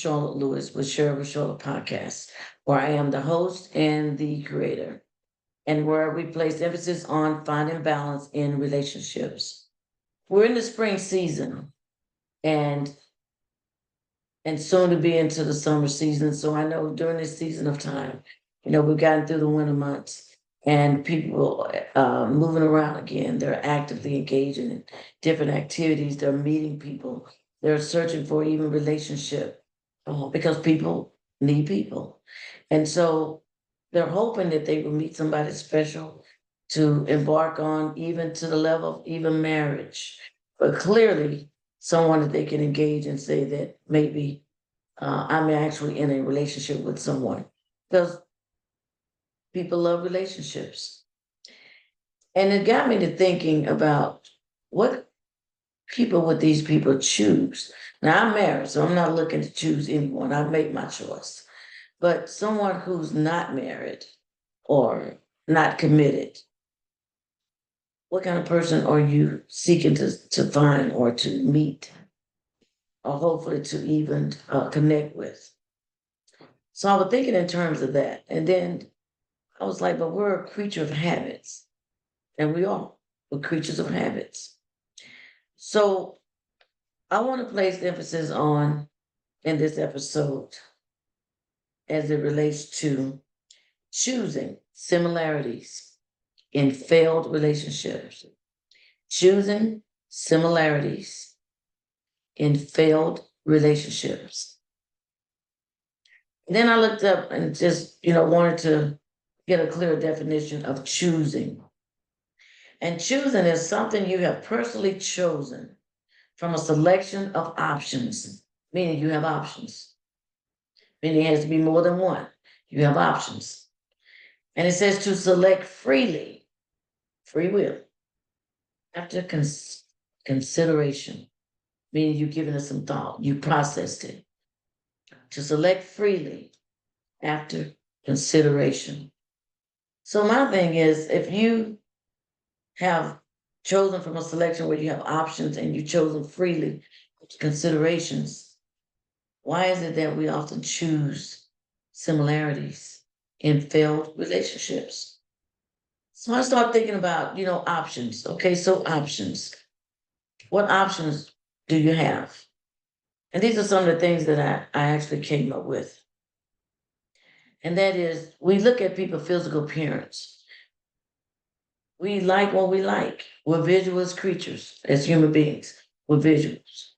Charlotte Lewis with Share with Charlotte podcast, where I am the host and the creator, and where we place emphasis on finding balance in relationships. We're in the spring season and soon to be into the summer season. So I know during this season of time, we've gotten through the winter months and people moving around again. They're actively engaging in different activities. They're meeting people. They're searching for even relationship because people need people. And so they're hoping that they will meet somebody special to embark on even to the level of even marriage. But clearly, someone that they can engage and say that maybe I'm actually in a relationship with someone because people love relationships. And it got me to thinking about what people would these people choose. Now I'm married, so I'm not looking to choose anyone. I make my choice. But someone who's not married or not committed, what kind of person are you seeking to find or to meet or hopefully to even connect with? So I was thinking in terms of that. And then I was like, but we're a creature of habits. And we are. We're creatures of habits. So I want to place emphasis on in this episode as it relates to choosing similarities in failed relationships. Choosing similarities in failed relationships. Then I looked up and just, wanted to get a clear definition of choosing. And choosing is something you have personally chosen from a selection of options, meaning you have options, meaning it has to be more than one. You have options. And it says to select freely, free will, after consideration, meaning you've given it some thought, you processed it. To select freely after consideration. So my thing is, if you have chosen from a selection where you have options and you chosen freely considerations, why is it that we often choose similarities in failed relationships? So I start thinking about, options. Okay, so options. What options do you have? And these are some of the things that I actually came up with. And that is, we look at people's physical appearance. We like what we like. We're visual creatures as human beings. We're visuals.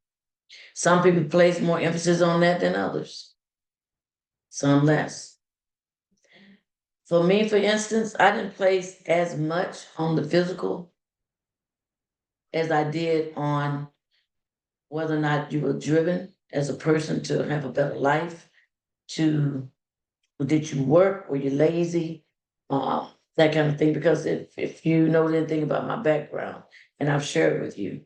Some people place more emphasis on that than others, some less. For me, for instance, I didn't place as much on the physical as I did on whether or not you were driven as a person to have a better life, to did you work, were you lazy, that kind of thing. Because if you know anything about my background, and I've shared with you,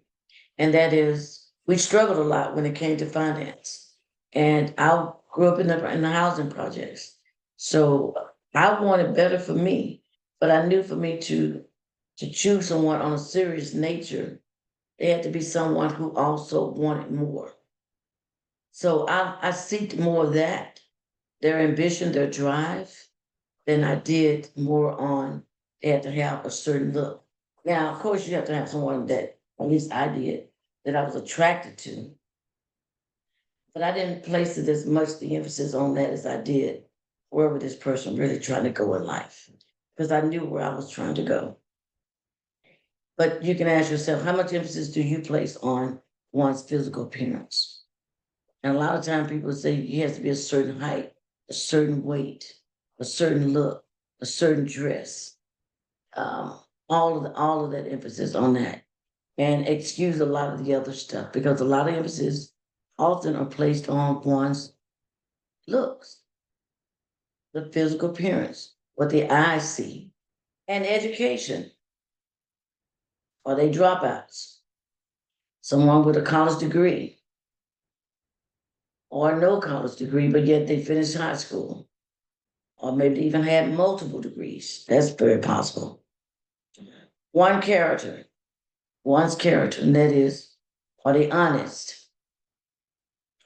and that is we struggled a lot when it came to finance. And I grew up in the housing projects. So I wanted better for me, but I knew for me to choose someone on a serious nature, they had to be someone who also wanted more. So I seeked more of that, their ambition, their drive, than I did more on they had to have a certain look. Now, of course, you have to have someone that, at least I did, that I was attracted to. But I didn't place it as much the emphasis on that as I did wherever this person really trying to go in life. Because I knew where I was trying to go. But you can ask yourself, how much emphasis do you place on one's physical appearance? And a lot of times people say he has to be a certain height, a certain weight, a certain look, a certain dress. All of that emphasis on that, and excuse a lot of the other stuff because a lot of emphasis often are placed on one's looks, the physical appearance, what the eyes see, and education. Are they dropouts? Someone with a college degree or no college degree, but yet they finished high school, or maybe they even had multiple degrees. That's very possible. One character, one's character, and that is, are they honest?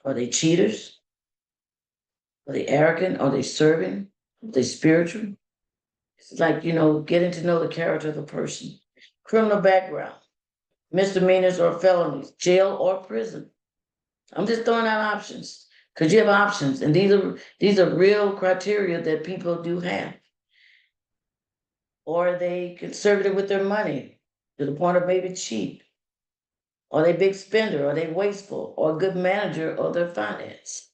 Are they cheaters? Are they arrogant? Are they serving? Are they spiritual? It's like, getting to know the character of the person. Criminal background, misdemeanors or felonies, jail or prison. I'm just throwing out options because you have options, and these are real criteria that people do have. Or are they conservative with their money to the point of maybe cheap? Are they big spender? Are they wasteful? Or a good manager of their finance?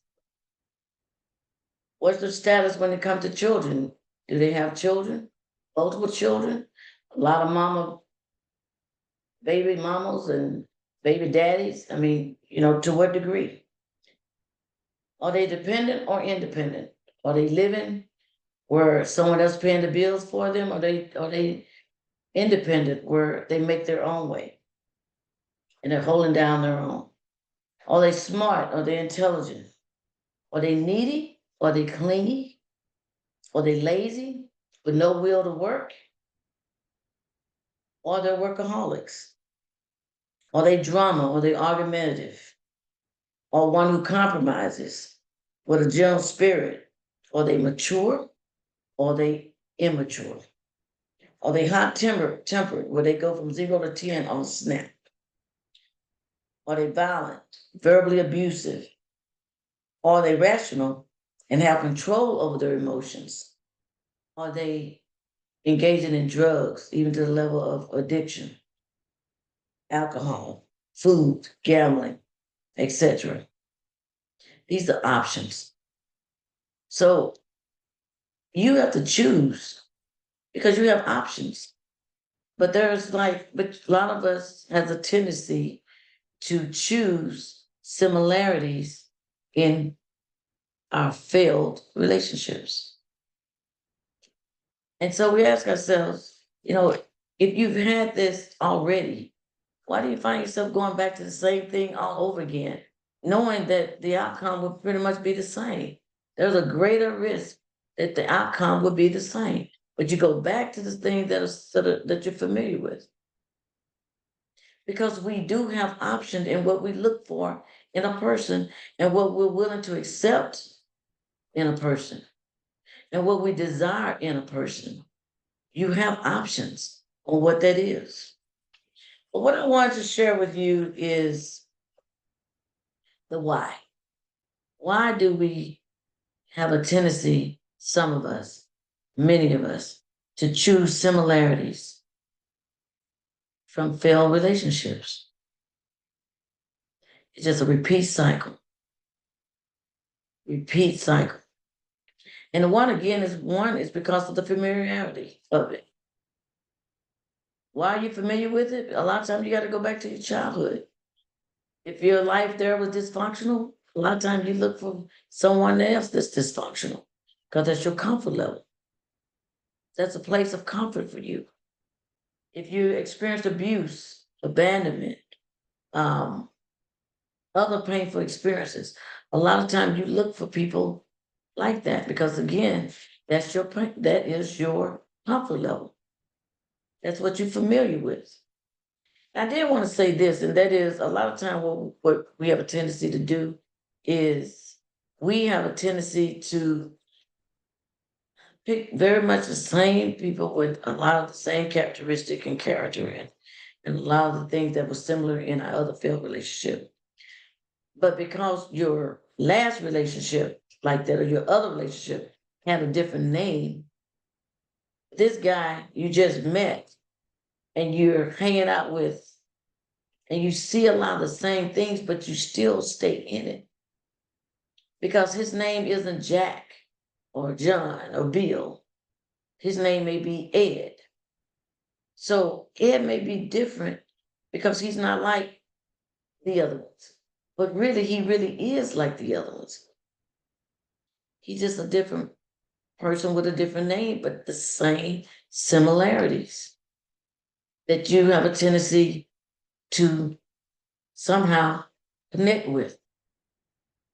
What's their status when it comes to children? Do they have children? Multiple children? A lot of baby mamas and baby daddies? I mean, to what degree? Are they dependent or independent? Are they living where someone else paying the bills for them? Are they independent where they make their own way and they're holding down their own? Are they smart? Are they intelligent? Are they needy? Are they clingy? Are they lazy with no will to work? Or they're workaholics? Are they drama? Are they argumentative? Or one who compromises with a general spirit? Are they mature? Or are they immature? Are they hot tempered, where they go from 0 to 10 on a snap? Are they violent, verbally abusive? Are they rational and have control over their emotions? Are they engaging in drugs, even to the level of addiction, alcohol, food, gambling, etc.? These are options. So you have to choose because you have options. But but a lot of us has a tendency to choose similarities in our failed relationships. And so we ask ourselves, if you've had this already, why do you find yourself going back to the same thing all over again, knowing that the outcome will pretty much be the same? There's a greater risk that the outcome will be the same, but you go back to the thing that you're familiar with. Because we do have options in what we look for in a person and what we're willing to accept in a person and what we desire in a person. You have options on what that is. But what I wanted to share with you is the why. Why do we have a tendency, some of us, many of us, to choose similarities from failed relationships? It's just a repeat cycle. Repeat cycle. And the one again is because of the familiarity of it. Why are you familiar with it? A lot of times you got to go back to your childhood. If your life there was dysfunctional, a lot of times you look for someone else that's dysfunctional because that's your comfort level. That's a place of comfort for you. If you experienced abuse, abandonment, um, other painful experiences, a lot of times you look for people like that because again, that is your comfort level. That's what you're familiar with. I did want to say this, and that is a lot of time what we have a tendency to do is we have a tendency to pick very much the same people with a lot of the same characteristic and character and a lot of the things that were similar in our other failed relationship. But because your last relationship like that or your other relationship had a different name, this guy you just met and you're hanging out with and you see a lot of the same things, but you still stay in it because his name isn't Jack or John or Bill. His name may be Ed. So Ed may be different because he's not like the other ones. But really, he really is like the other ones. He's just a different person with a different name, but the same similarities that you have a tendency to somehow connect with,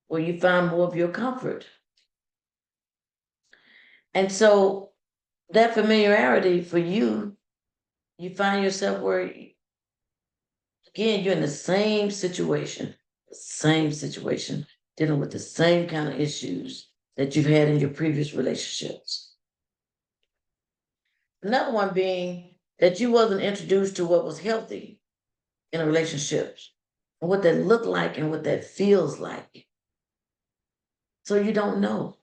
where you find more of your comfort. And so that familiarity for you, you find yourself where, again, you're in the same situation, dealing with the same kind of issues, that you've had in your previous relationships. Another one being that you wasn't introduced to what was healthy in a relationship, and what that looked like and what that feels like. So you don't know.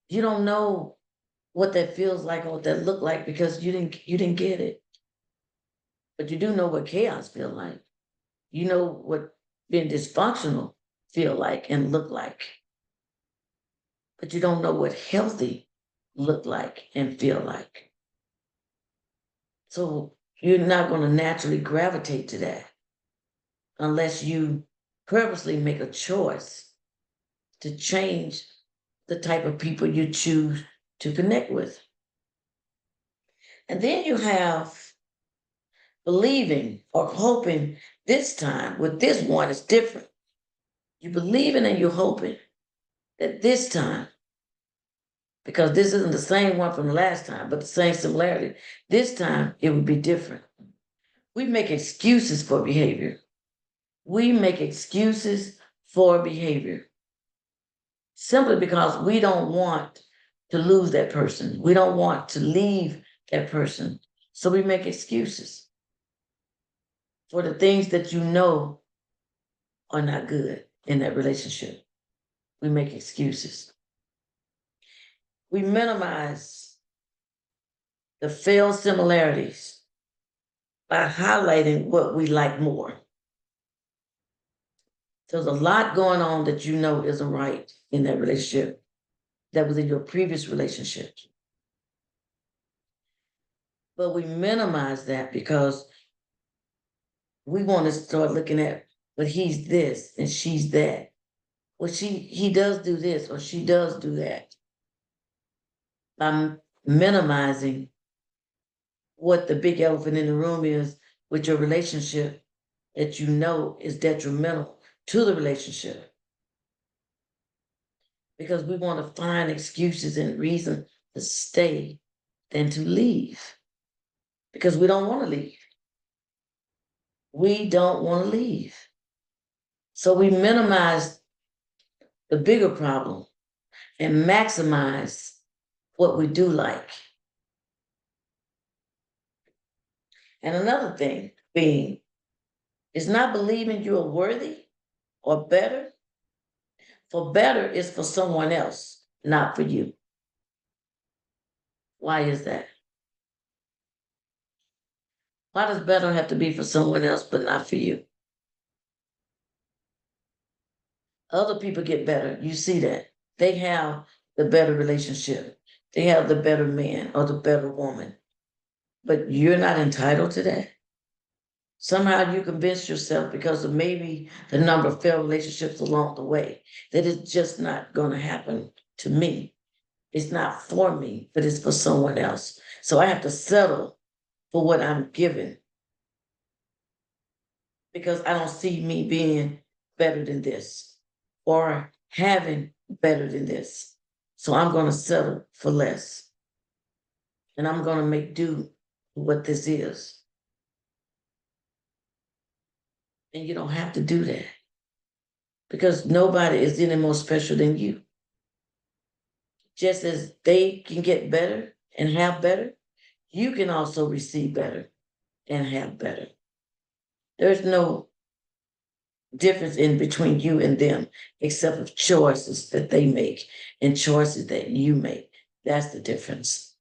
You don't know what that feels like and what that looked like because you didn't get it. But you do know what chaos feel like. You know what being dysfunctional feel like and look like. But you don't know what healthy look like and feel like. So you're not going to naturally gravitate to that unless you purposely make a choice to change the type of people you choose to connect with. And then you have believing or hoping this time with this one is different. You believing and you're hoping that this time, because this isn't the same one from the last time, but the same similarity, this time it would be different. We make excuses for behavior. We make excuses for behavior simply because we don't want to lose that person. We don't want to leave that person. So we make excuses for the things that you know are not good in that relationship. We make excuses. We minimize the failed similarities by highlighting what we like more. There's a lot going on that you know isn't right in that relationship that was in your previous relationship. But we minimize that because we want to start looking at, but he's this and she's that. Well, he does do this or she does do that. By minimizing what the big elephant in the room is with your relationship that you know is detrimental to the relationship. Because we want to find excuses and reason to stay than to leave. Because we don't want to leave. We don't want to leave. So we minimize the bigger problem and maximize what we do like. And another thing being is not believing you are worthy or better. For better is for someone else, not for you. Why is that? Why does better have to be for someone else but not for you? Other people get better. You see that. They have the better relationship. They have the better man or the better woman. But you're not entitled to that. Somehow you convince yourself because of maybe the number of failed relationships along the way that it's just not going to happen to me. It's not for me, but it's for someone else. So I have to settle for what I'm given because I don't see me being better than this or having better than this. So I'm going to settle for less and I'm going to make do with what this is. And you don't have to do that because nobody is any more special than you. Just as they can get better and have better, you can also receive better and have better. There's no difference in between you and them, except for choices that they make and choices that you make. That's the difference.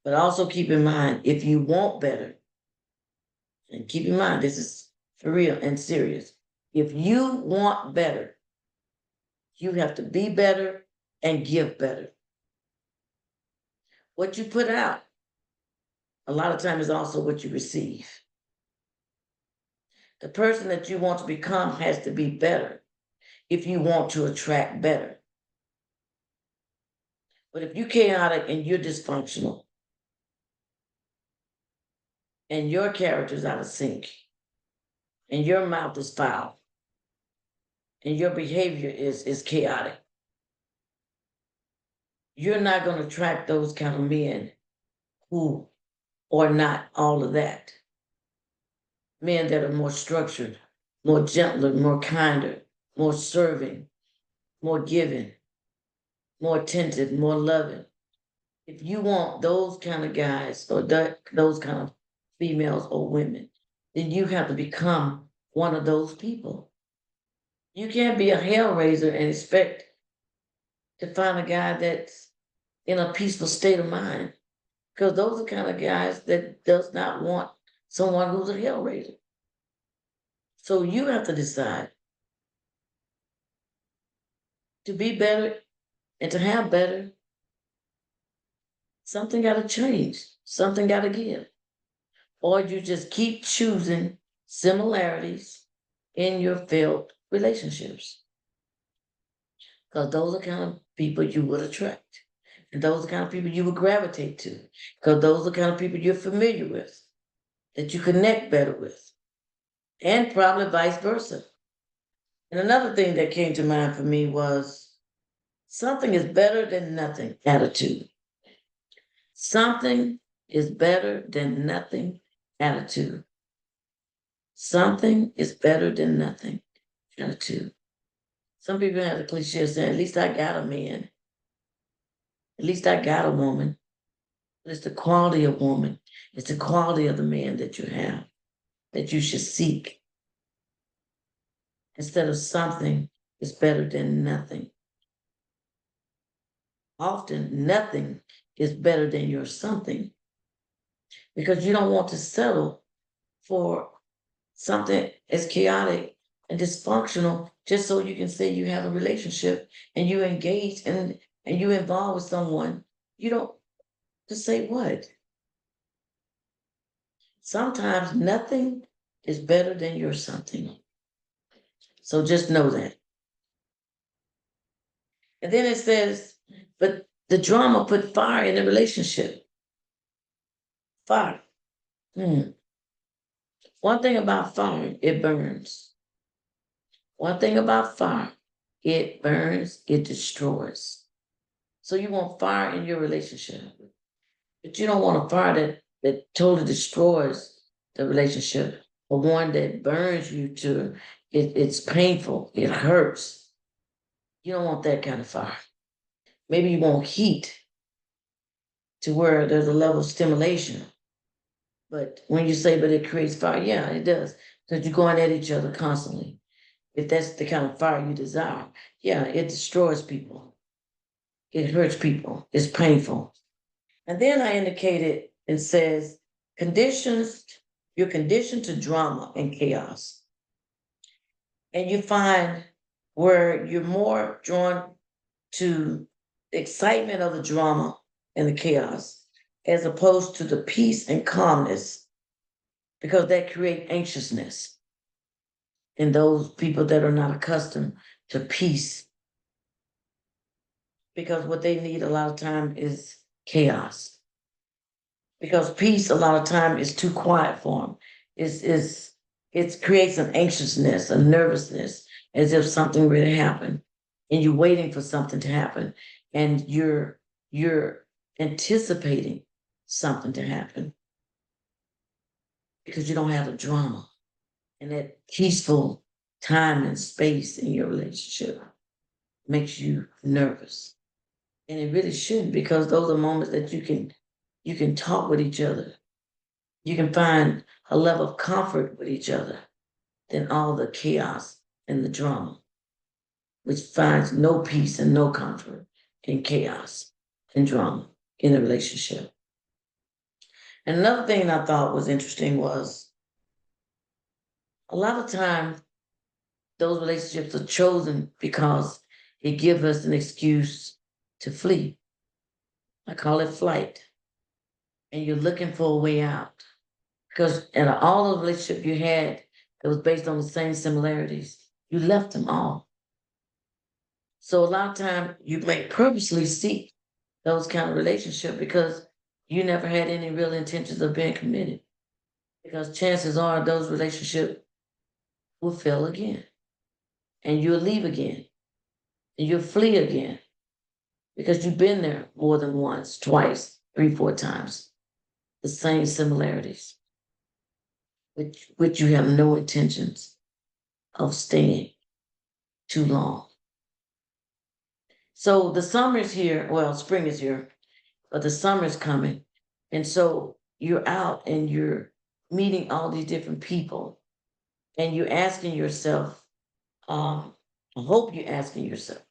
But also keep in mind, if you want better, and keep in mind, this is for real and serious. If you want better, you have to be better and give better. What you put out, a lot of times is also what you receive. The person that you want to become has to be better if you want to attract better. But if you're chaotic and you're dysfunctional and your character's out of sync and your mouth is foul and your behavior is chaotic, you're not going to attract those kind of men who are not all of that. Men that are more structured, more gentler, more kinder, more serving, more giving, more attentive, more loving. If you want those kind of guys or those kind of females or women, then you have to become one of those people. You can't be a hell raiser and expect to find a guy that's in a peaceful state of mind. Because those are the kind of guys that does not want someone who's a hell raiser. So you have to decide to be better and to have better. Something got to change. Something got to give. Or you just keep choosing similarities in your failed relationships. Because those are the kind of people you would attract. And those are the kind of people you would gravitate to. Because those are the kind of people you're familiar with, that you connect better with. And probably vice versa. And another thing that came to mind for me was something is better than nothing attitude. Something is better than nothing attitude. Something is better than nothing attitude. Some people have the cliche of saying, at least I got a man. At least I got a woman. But it's the quality of woman. It's the quality of the man that you have, that you should seek. Instead of something is better than nothing. Often nothing is better than your something because you don't want to settle for something as chaotic and dysfunctional just so you can say you have a relationship and you engage and you involve with someone. You don't just say what? Sometimes nothing is better than your something. So just know that. And then it says, but the drama put fire in the relationship. Fire. One thing about fire, it burns. One thing about fire, it burns, it destroys. So you want fire in your relationship, but you don't want a fire that totally destroys the relationship, or one that burns you to it's painful, it hurts. You don't want that kind of fire. Maybe you want heat to where there's a level of stimulation. But when you say, but it creates fire, yeah, it does. Because you're going at each other constantly. If that's the kind of fire you desire, yeah, it destroys people. It hurts people. It's painful. And then I indicated, it says, you're conditioned to drama and chaos. And you find where you're more drawn to the excitement of the drama and the chaos, as opposed to the peace and calmness, because that create anxiousness in those people that are not accustomed to peace. Because what they need a lot of time is chaos. Because peace a lot of time is too quiet for them. It creates an anxiousness, a nervousness, as if something really happened, and you're waiting for something to happen, and you're anticipating something to happen because you don't have the drama and that peaceful time and space in your relationship makes you nervous. And it really shouldn't, because those are moments that you can talk with each other. You can find a level of comfort with each other than all the chaos and the drama, which finds no peace and no comfort in chaos and drama in a relationship. And another thing I thought was interesting was a lot of times those relationships are chosen because it gives us an excuse to flee. I call it flight. And you're looking for a way out. Because in all the relationship you had that was based on the same similarities, you left them all. So a lot of time you may purposely seek those kind of relationship because you never had any real intentions of being committed. Because chances are those relationships will fail again. And you'll leave again. And you'll flee again. Because you've been there more than once, twice, 3, 4 times. The same similarities. Which you have no intentions of staying. too long. So the summer is here. Well, spring is here, but the summer is coming. And so you're out and you're meeting all these different people and you're asking yourself, I hope you're asking yourself,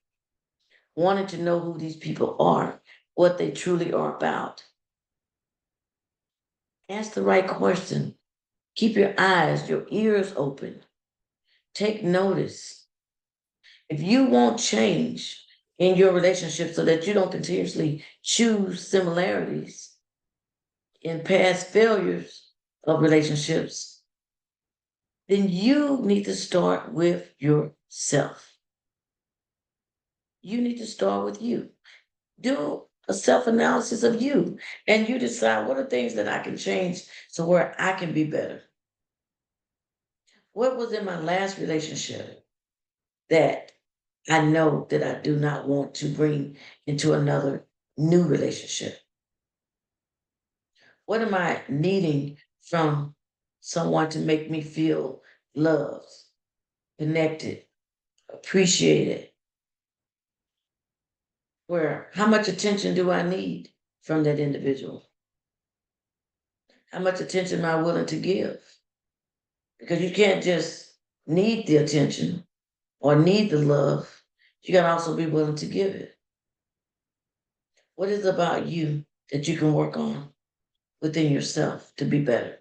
wanting to know who these people are, what they truly are about. Ask the right question. Keep your eyes, your ears open. Take notice. If you won't change in your relationship so that you don't continuously choose similarities in past failures of relationships, then you need to start with yourself. You need to start with you. Do a self analysis of you and you decide what are things that I can change so where I can be better. What was in my last relationship that I know that I do not want to bring into another new relationship? What am I needing from someone to make me feel loved, connected, appreciated? Where how much attention do I need from that individual? How much attention am I willing to give? Because you can't just need the attention or need the love. You got to also be willing to give it. What is it about you that you can work on within yourself to be better?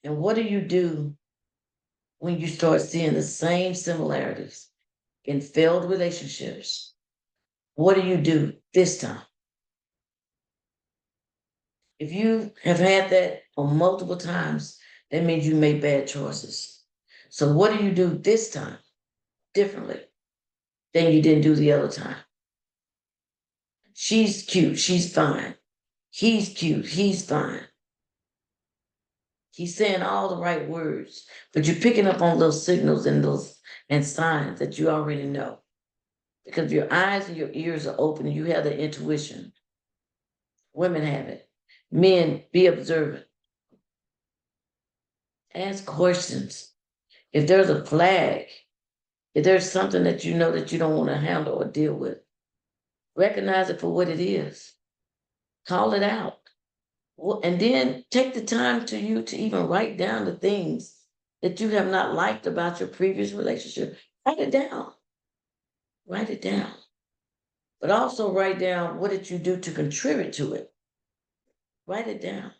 And what do you do when you start seeing the same similarities in failed relationships? What do you do this time? If you have had that on multiple times, that means you made bad choices. So what do you do this time differently than you didn't do the other time? She's cute, she's fine. He's cute, he's fine. He's saying all the right words, but you're picking up on those signals and those and signs that you already know. Because your eyes and your ears are open and you have the intuition. Women have it. Men, be observant. Ask questions. If there's a flag, if there's something that you know that you don't want to handle or deal with, recognize it for what it is. Call it out. And then take the time to you to even write down the things that you have not liked about your previous relationship. Write it down. Write it down. But also write down what did you do to contribute to it. Write it down.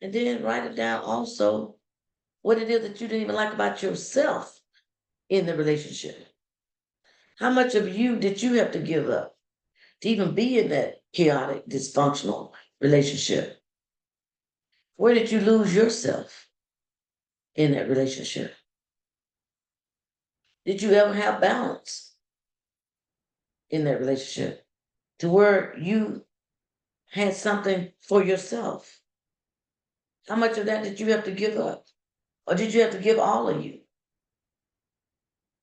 And then write it down also what it is that you didn't even like about yourself in the relationship. How much of you did you have to give up to even be in that chaotic, dysfunctional relationship? Where did you lose yourself in that relationship? Did you ever have balance in that relationship to where you had something for yourself? How much of that did you have to give up? Or did you have to give all of you?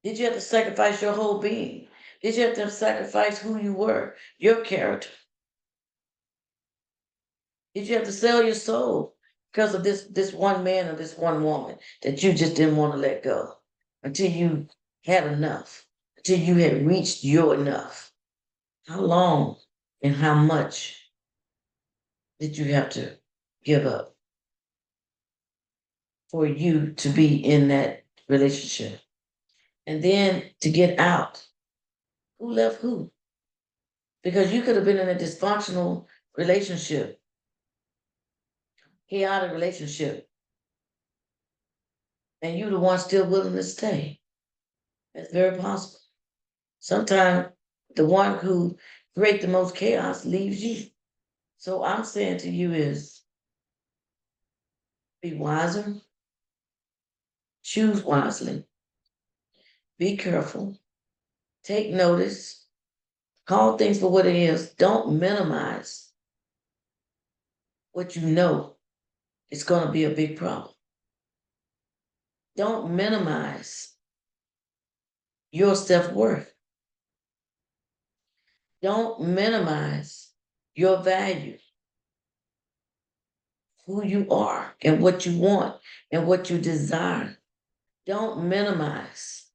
Did you have to sacrifice your whole being? Did you have to sacrifice who you were, your character? Did you have to sell your soul because of this one man or this one woman that you just didn't want to let go until you had enough, until you had reached your enough? How long and how much did you have to give up for you to be in that relationship? And then to get out, who left who? Because you could have been in a dysfunctional relationship, chaotic relationship, and you the one still willing to stay. That's very possible. Sometimes the one who create the most chaos leaves you. So I'm saying to you is be wiser, choose wisely, be careful, take notice, call things for what it is. Don't minimize what you know is going to be a big problem. Don't minimize your self-worth. Don't minimize your value, who you are and what you want and what you desire. Don't minimize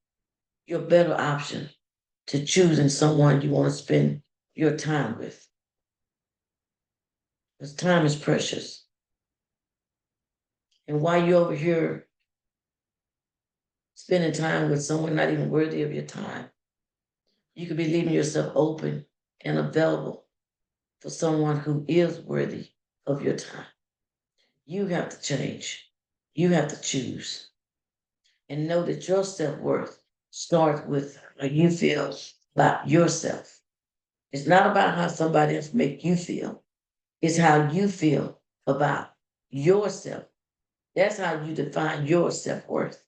your better option to choosing someone you want to spend your time with. Because time is precious. And while you're over here spending time with someone not even worthy of your time, you could be leaving yourself open and available for someone who is worthy of your time. You have to change. You have to choose. And know that your self worth starts with how you feel about yourself. It's not about how somebody else make you feel. It's how you feel about yourself. That's how you define your self worth.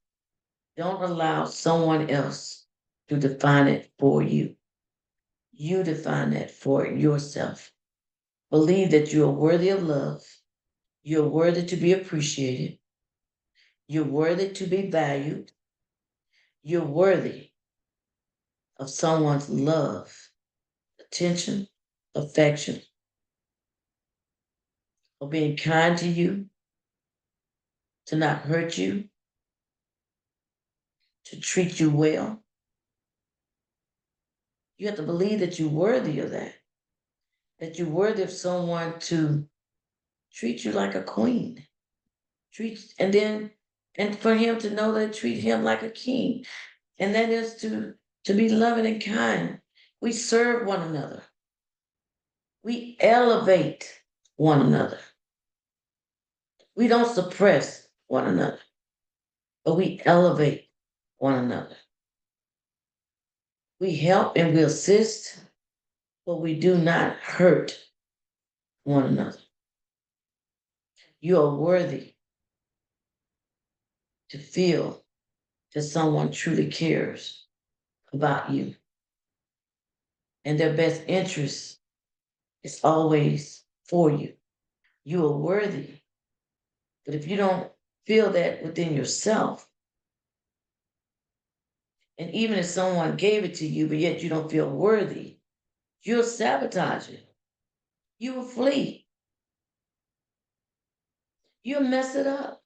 Don't allow someone else to define it for you. You define that for yourself. Believe that you are worthy of love. You're worthy to be appreciated. You're worthy to be valued. You're worthy of someone's love, attention, affection, or being kind to you, to not hurt you, to treat you well. You have to believe that you're worthy of that you're worthy of someone to treat you like a queen. And for him to know that treat him like a king. And that is to be loving and kind. We serve one another. We elevate one another. We don't suppress one another, but we elevate one another. We help and we assist, but we do not hurt one another. You are worthy to feel that someone truly cares about you. And their best interest is always for you. You are worthy. But if you don't feel that within yourself, and even if someone gave it to you, but yet you don't feel worthy, you'll sabotage it. You will flee. You'll mess it up.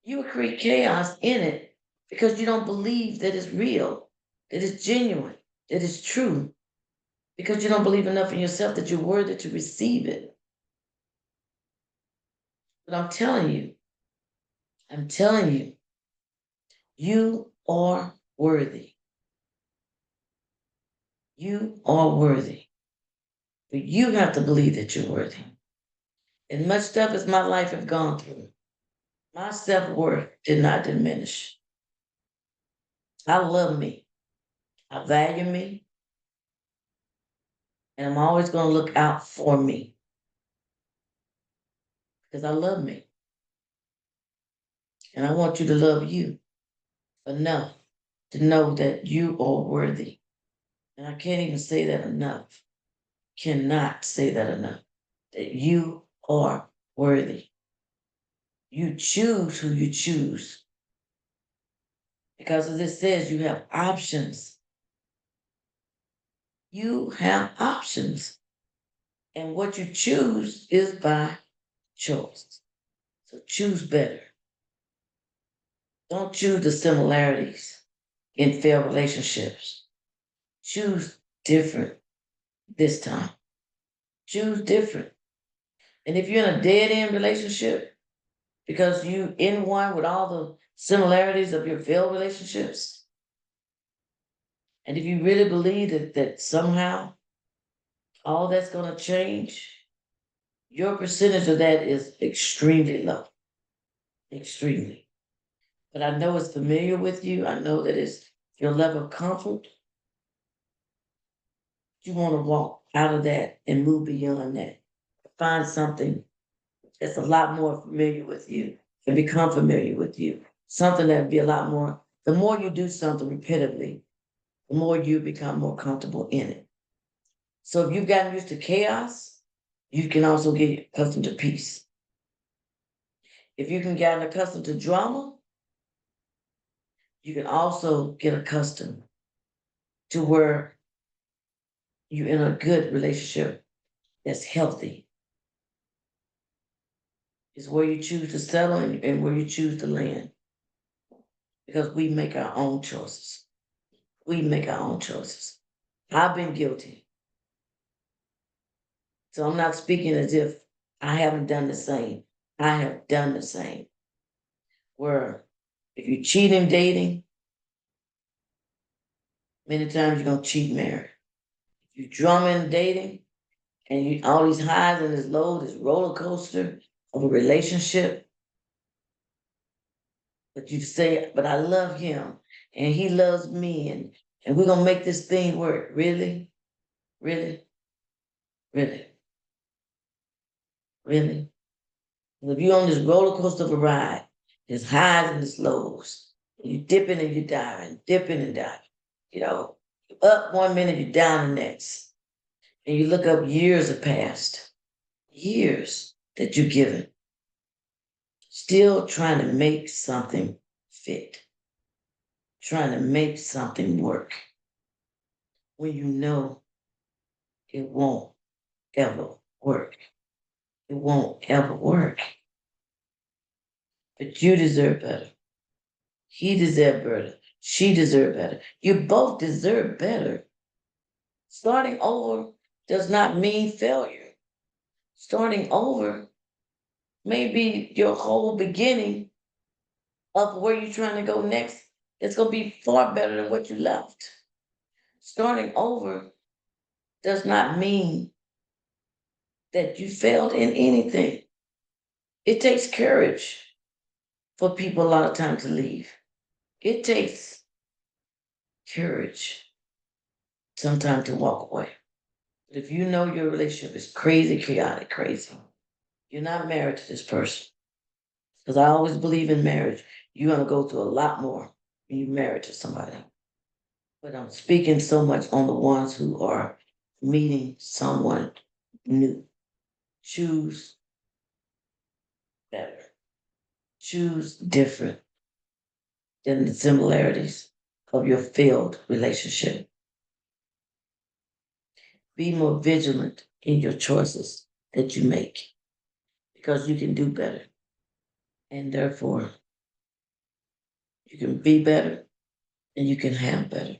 You will create chaos in it because you don't believe that it's real, that it's genuine, that it's true, because you don't believe enough in yourself that you're worthy to receive it. But I'm telling you, you are worthy. You are worthy. But you have to believe that you're worthy. As much stuff as my life has gone through, my self-worth did not diminish. I love me. I value me. And I'm always going to look out for me because I love me. And I want you to love you enough to know that you are worthy. And I can't even say that enough. Cannot say that enough. That you are worthy. You choose who you choose. Because as it says, you have options. You have options. And what you choose is by choice. So choose better. Don't choose the similarities in failed relationships. Choose different this time. Choose different. And if you're in a dead end relationship, because you in one with all the similarities of your failed relationships, and if you really believe that somehow all that's going to change, your percentage of that is extremely low. Extremely. But I know it's familiar with you. I know that it's your level of comfort. You want to walk out of that and move beyond that. Find something that's a lot more familiar with you and become familiar with you. Something that would be a lot more, the more you do something repeatedly, the more you become more comfortable in it. So if you've gotten used to chaos, you can also get accustomed to peace. If you can get accustomed to drama, you can also get accustomed to where you're in a good relationship that's healthy. It's where you choose to settle and where you choose to land. because we make our own choices. We make our own choices. I've been guilty. So I'm not speaking as if I haven't done the same. I have done the same. Where if you cheat in dating, many times you're gonna cheat married. If you drum in dating and you all these highs and this low, this roller coaster of a relationship, but you say, but I love him and he loves me and we're gonna make this thing work. Really? Really? Really? Really? If you're on this roller coaster of a ride, there's highs and there's lows. You dipping and you diving, dipping and diving. You know, you're up one minute, you're down the next. And you look up, years have passed. Years that you've given. Still trying to make something fit. Trying to make something work. When you know it won't ever work. It won't ever work. But you deserve better. He deserved better. She deserved better. You both deserve better. Starting over does not mean failure. Starting over may be your whole beginning of where you're trying to go next. It's going to be far better than what you left. Starting over does not mean that you failed in anything. It takes courage for people a lot of times to leave. It takes courage sometimes to walk away. But if you know your relationship is crazy, chaotic, crazy, you're not married to this person. Because I always believe in marriage, you're going to go through a lot more when you're married to somebody. But I'm speaking so much on the ones who are meeting someone new. Choose better. Choose different than the similarities of your failed relationship. Be more vigilant in your choices that you make because you can do better. And therefore, you can be better and you can have better.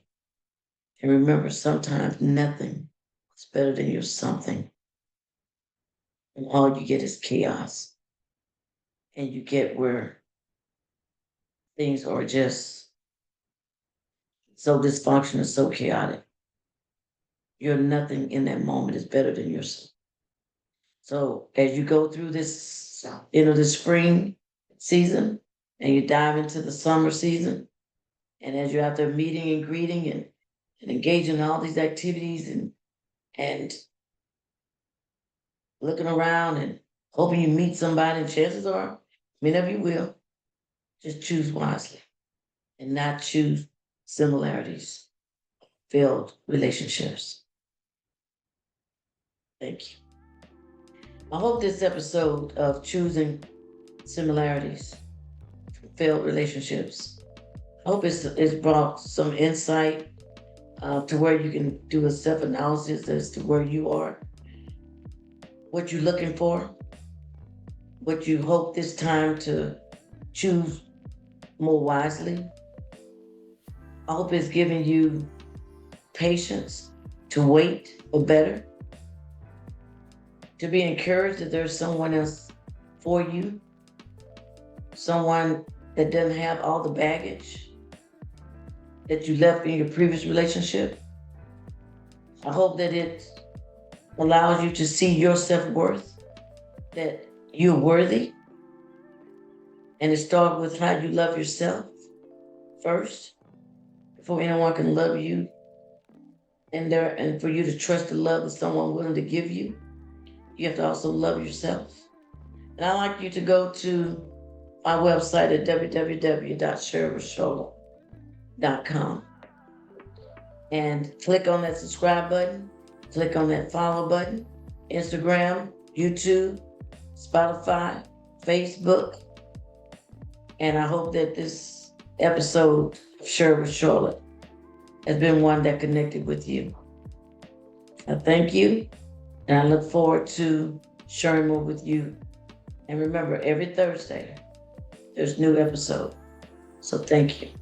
And remember, sometimes nothing is better than your something. And all you get is chaos. And you get where things are just so dysfunctional, so chaotic. Your nothing in that moment is better than yourself. So as you go through this, the spring season and you dive into the summer season, and as you're out there meeting and greeting and engaging in all these activities and looking around and hoping you meet somebody, and chances are, many of you will, just choose wisely and not choose similarities, failed relationships. Thank you. I hope this episode of choosing similarities from failed relationships, I hope it's brought some insight to where you can do a self-analysis as to where you are, what you're looking for, what you hope this time to choose more wisely. I hope it's giving you patience to wait for better, to be encouraged that there's someone else for you, someone that doesn't have all the baggage that you left in your previous relationship. I hope that it allows you to see your self-worth, that you're worthy, and it starts with how you love yourself first, before anyone can love you, and for you to trust the love that someone willing to give you, you have to also love yourself. And I'd like you to go to my website at www.sherrywithshola.com and click on that subscribe button, click on that follow button, Instagram, YouTube, Spotify, Facebook. And I hope that this episode of Share with Charlotte has been one that connected with you. I thank you, and I look forward to sharing more with you. And remember, every Thursday, there's a new episode. So thank you.